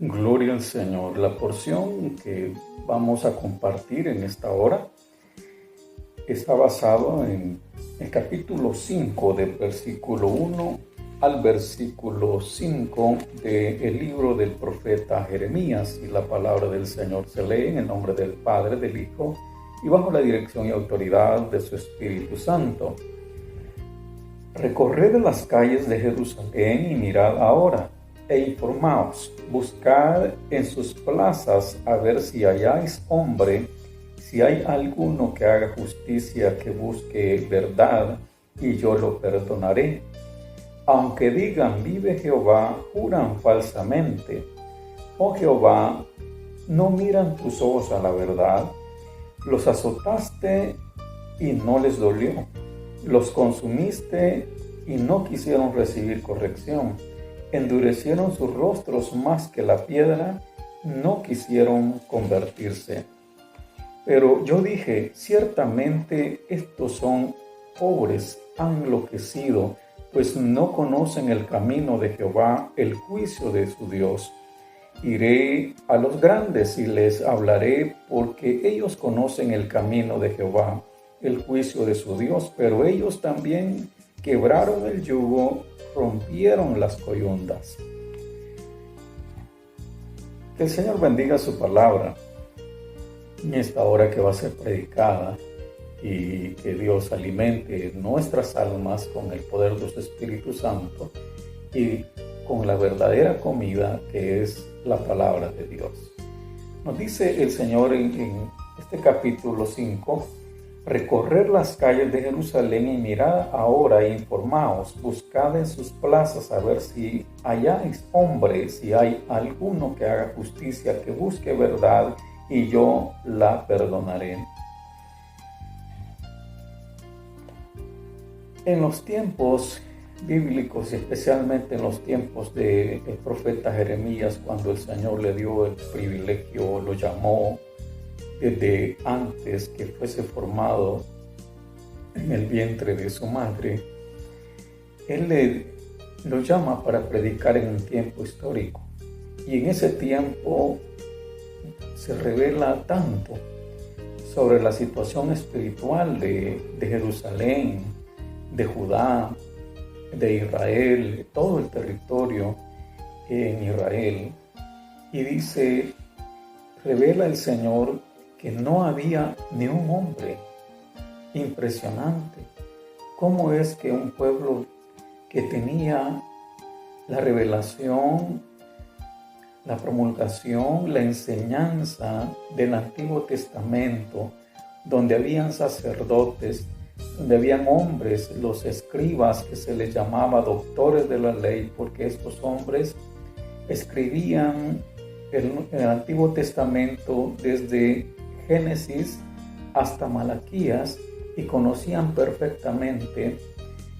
Gloria al Señor. La porción que vamos a compartir en esta hora está basado en el capítulo 5 del versículo 1 al versículo 5 del libro del profeta Jeremías, y la palabra del Señor se lee en el nombre del Padre, del Hijo y bajo la dirección y autoridad de su Espíritu Santo. Recorred las calles de Jerusalén y mirad ahora, e informaos, buscad en sus plazas a ver si halláis hombre, si hay alguno que haga justicia, que busque verdad, y yo lo perdonaré. Aunque digan, vive Jehová, juran falsamente. Oh Jehová, ¿no miran tus ojos a la verdad? Los azotaste y no les dolió. Los consumiste y no quisieron recibir corrección. Endurecieron sus rostros más que la piedra, no quisieron convertirse. Pero yo dije, ciertamente estos son pobres, han enloquecido, pues no conocen el camino de Jehová, el juicio de su Dios. Iré a los grandes y les hablaré, porque ellos conocen el camino de Jehová, el juicio de su Dios, pero ellos también quebraron el yugo, rompieron las coyundas. Que el Señor bendiga su palabra en esta hora que va a ser predicada, y que Dios alimente nuestras almas con el poder de su Espíritu Santo y con la verdadera comida que es la palabra de Dios. Nos dice el Señor en este capítulo 5, recorrer las calles de Jerusalén y mirad ahora e informaos, buscad en sus plazas a ver si halláis hombre, si hay alguno que haga justicia, que busque verdad, y yo la perdonaré. En los tiempos bíblicos, especialmente en los tiempos del profeta Jeremías, cuando el Señor le dio el privilegio, lo llamó desde antes que fuese formado en el vientre de su madre, Él lo llama para predicar en un tiempo histórico. Y en ese tiempo se revela tanto sobre la situación espiritual de Jerusalén, de Judá, de Israel, de todo el territorio en Israel. Y dice, revela el Señor que no había ni un hombre. Impresionante. ¿Cómo es que un pueblo que tenía la revelación, la promulgación, la enseñanza del Antiguo Testamento, donde habían sacerdotes, donde habían hombres, los escribas, que se les llamaba doctores de la ley, porque estos hombres escribían el Antiguo Testamento desde Génesis hasta Malaquías y conocían perfectamente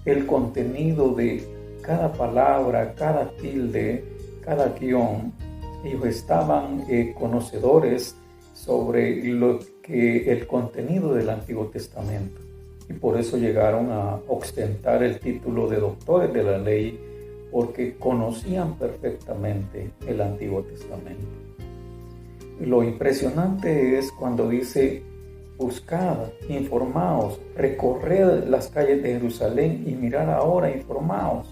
el contenido de cada palabra, cada tilde, cada guión. Ellos estaban conocedores sobre el contenido del Antiguo Testamento, y por eso llegaron a ostentar el título de doctores de la ley, porque conocían perfectamente el Antiguo Testamento. Lo impresionante es cuando dice, buscad, informaos, recorred las calles de Jerusalén y mirad ahora, informaos,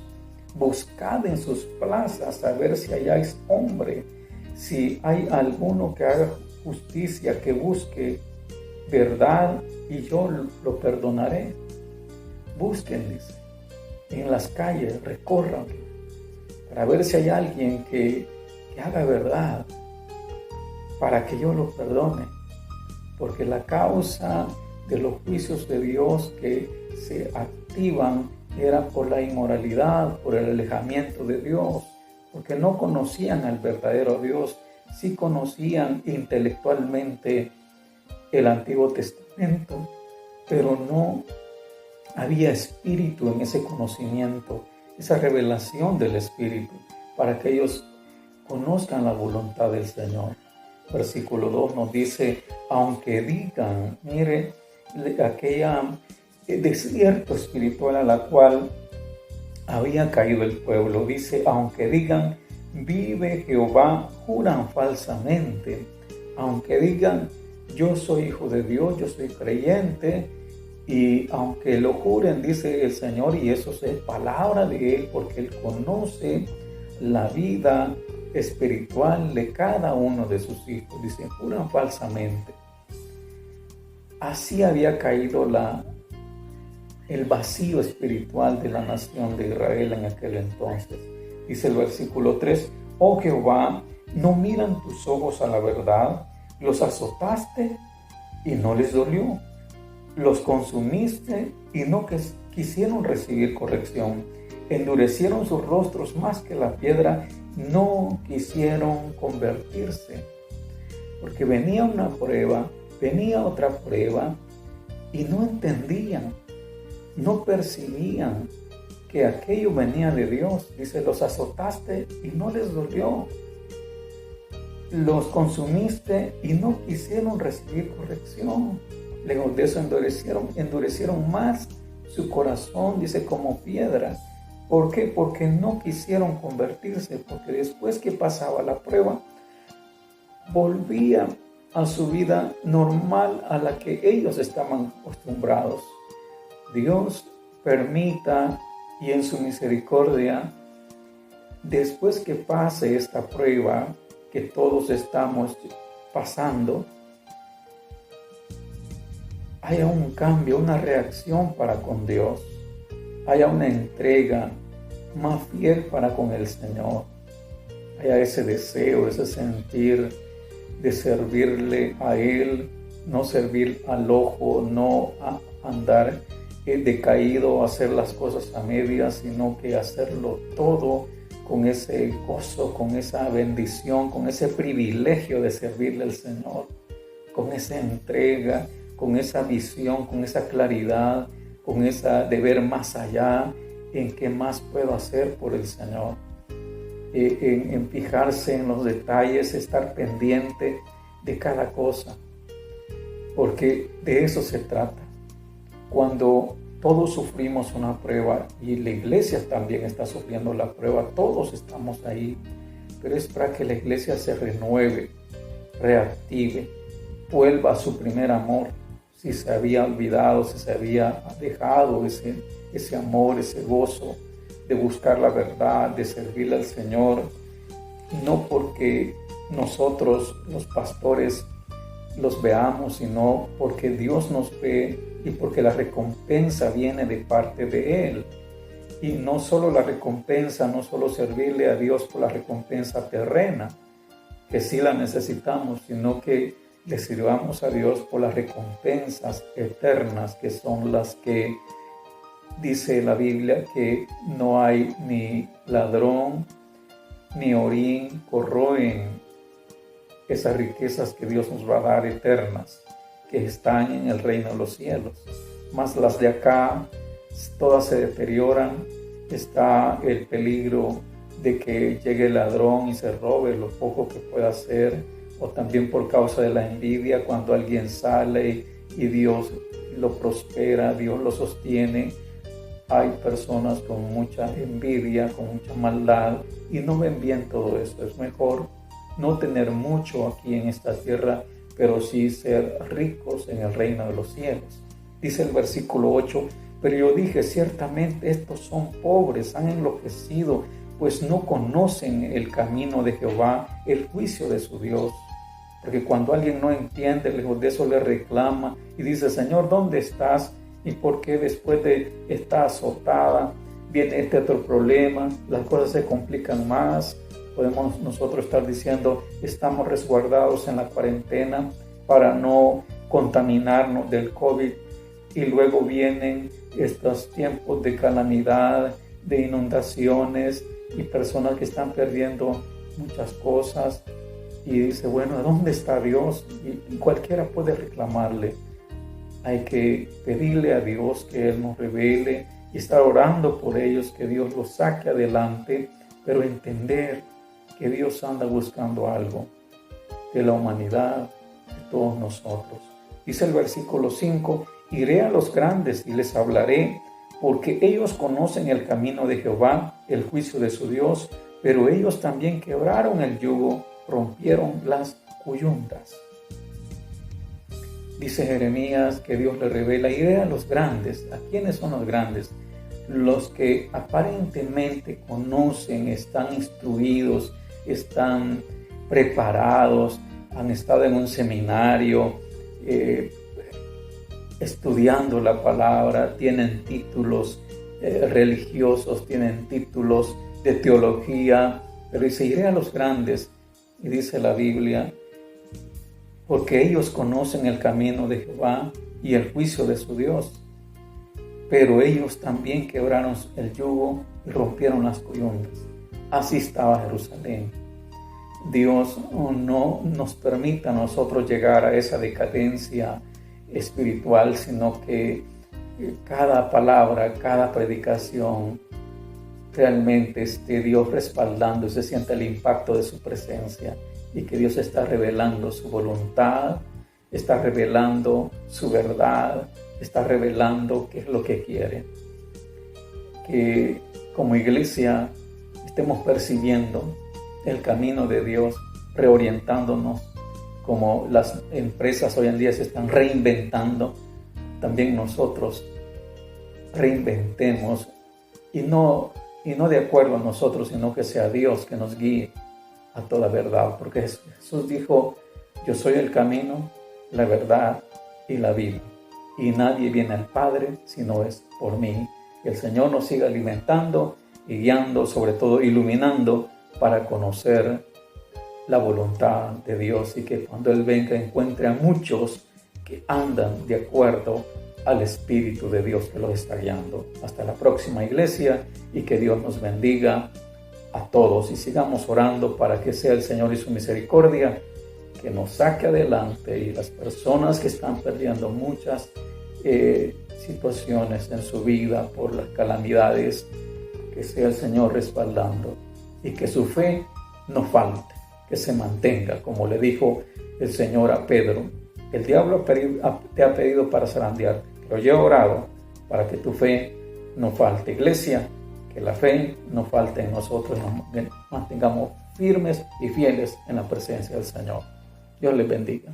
buscad en sus plazas a ver si halláis hombre, si hay alguno que haga justicia, que busque verdad, y yo lo perdonaré. Busquen, dice, en las calles, recorran, para ver si hay alguien que haga verdad, para que yo lo perdone. Porque la causa de los juicios de Dios que se activan era por la inmoralidad, por el alejamiento de Dios, porque no conocían al verdadero Dios. Sí conocían intelectualmente el Antiguo Testamento, pero no había espíritu en ese conocimiento, esa revelación del Espíritu, para que ellos conozcan la voluntad del Señor. Versículo 2 nos dice, aunque digan, mire, aquella desierto espiritual a la cual había caído el pueblo, dice, aunque digan, vive Jehová, juran falsamente, aunque digan, yo soy hijo de Dios, yo soy creyente, y aunque lo juren, dice el Señor, y eso es palabra de Él, porque Él conoce la vida espiritual de cada uno de sus hijos. Dice, juran falsamente. Así había caído el vacío espiritual de la nación de Israel en aquel entonces. Dice el versículo 3, oh Jehová, ¿no miran tus ojos a la verdad? Los azotaste y no les dolió. Los consumiste y no quisieron recibir corrección. Endurecieron sus rostros más que la piedra, no quisieron convertirse. Porque venía una prueba, venía otra prueba, y no entendían, no percibían que aquello venía de Dios. Dice, los azotaste y no les dolió. Los consumiste y no quisieron recibir corrección. Lejos de eso endurecieron más su corazón, dice, como piedra. ¿Por qué? Porque no quisieron convertirse, porque después que pasaba la prueba, volvía a su vida normal a la que ellos estaban acostumbrados. Dios permita y en su misericordia, después que pase esta prueba que todos estamos pasando, haya un cambio, una reacción para con Dios, haya una entrega más fiel para con el Señor, haya ese deseo, ese sentir de servirle a Él, no servir al ojo, no andar decaído, hacer las cosas a medias, sino que hacerlo todo con ese gozo, con esa bendición, con ese privilegio de servirle al Señor, con esa entrega, con esa visión, con esa claridad, con esa de ver más allá, en qué más puedo hacer por el Señor, en fijarse en los detalles, estar pendiente de cada cosa, porque de eso se trata. Cuando todos sufrimos una prueba, y la iglesia también está sufriendo la prueba, todos estamos ahí, pero es para que la iglesia se renueve, reactive, vuelva a su primer amor. Si se había olvidado, si se había dejado ese amor, ese gozo de buscar la verdad, de servirle al Señor, no porque nosotros los pastores los veamos, sino porque Dios nos ve y porque la recompensa viene de parte de Él. Y no solo la recompensa, no solo servirle a Dios por la recompensa terrena, que sí la necesitamos, sino que le sirvamos a Dios por las recompensas eternas, que son las que dice la Biblia que no hay ni ladrón ni orín corroen esas riquezas que Dios nos va a dar eternas, que están en el reino de los cielos. Más las de acá, todas se deterioran, está el peligro de que llegue el ladrón y se robe lo poco que pueda hacer, o también por causa de la envidia, cuando alguien sale y Dios lo prospera, Dios lo sostiene. Hay personas con mucha envidia, con mucha maldad, y no ven bien todo esto. Es mejor no tener mucho aquí en esta tierra, pero sí ser ricos en el reino de los cielos. Dice el versículo 8, pero yo dije, ciertamente estos son pobres, han enloquecido, pues no conocen el camino de Jehová, el juicio de su Dios. Porque cuando alguien no entiende, lejos de eso le reclama y dice, Señor, ¿dónde estás? ¿Y por qué después de estar azotada viene este otro problema? Las cosas se complican más. Podemos nosotros estar diciendo, estamos resguardados en la cuarentena para no contaminarnos del COVID, y luego vienen estos tiempos de calamidad, de inundaciones y personas que están perdiendo muchas cosas. Y dice, bueno, ¿dónde está Dios? Y cualquiera puede reclamarle. Hay que pedirle a Dios que Él nos revele y estar orando por ellos, que Dios los saque adelante, pero entender que Dios anda buscando algo de la humanidad, de todos nosotros. Dice el versículo 5, iré a los grandes y les hablaré, porque ellos conocen el camino de Jehová, el juicio de su Dios. pero ellos también quebraron el yugo, rompieron las coyuntas. Dice Jeremías que Dios le revela y ve a los grandes. ¿A quiénes son los grandes? Los que aparentemente conocen, están instruidos, están preparados, han estado en un seminario, estudiando la palabra, tienen títulos religiosos, tienen títulos de teología, pero dice, iré a los grandes, y dice la Biblia, porque ellos conocen el camino de Jehová y el juicio de su Dios. Pero ellos también quebraron el yugo y rompieron las coyuntas. Así estaba Jerusalén. Dios no nos permita a nosotros llegar a esa decadencia espiritual, sino que cada palabra, cada predicación, realmente esté Dios respaldando y se sienta el impacto de su presencia, y que Dios está revelando su voluntad, está revelando su verdad, está revelando qué es lo que quiere. Que como iglesia estemos percibiendo el camino de Dios, reorientándonos, como las empresas hoy en día se están reinventando, también nosotros reinventemos, y no de acuerdo a nosotros, sino que sea Dios que nos guíe a toda verdad, porque Jesús dijo, yo soy el camino, la verdad y la vida, y nadie viene al Padre si no es por mí. Que el Señor nos siga alimentando y guiando, sobre todo iluminando, para conocer la voluntad de Dios, y que cuando Él venga encuentre a muchos que andan de acuerdo al Espíritu de Dios que los está guiando. Hasta la próxima, iglesia, y que Dios nos bendiga a todos, y sigamos orando para que sea el Señor y su misericordia que nos saque adelante, y las personas que están perdiendo muchas situaciones en su vida por las calamidades, que sea el Señor respaldando, y que su fe no falte, que se mantenga, como le dijo el Señor a Pedro. El diablo te ha pedido para zarandearte, pero yo he orado para que tu fe no falte. Iglesia, que la fe no falte en nosotros, nos mantengamos firmes y fieles en la presencia del Señor. Dios les bendiga.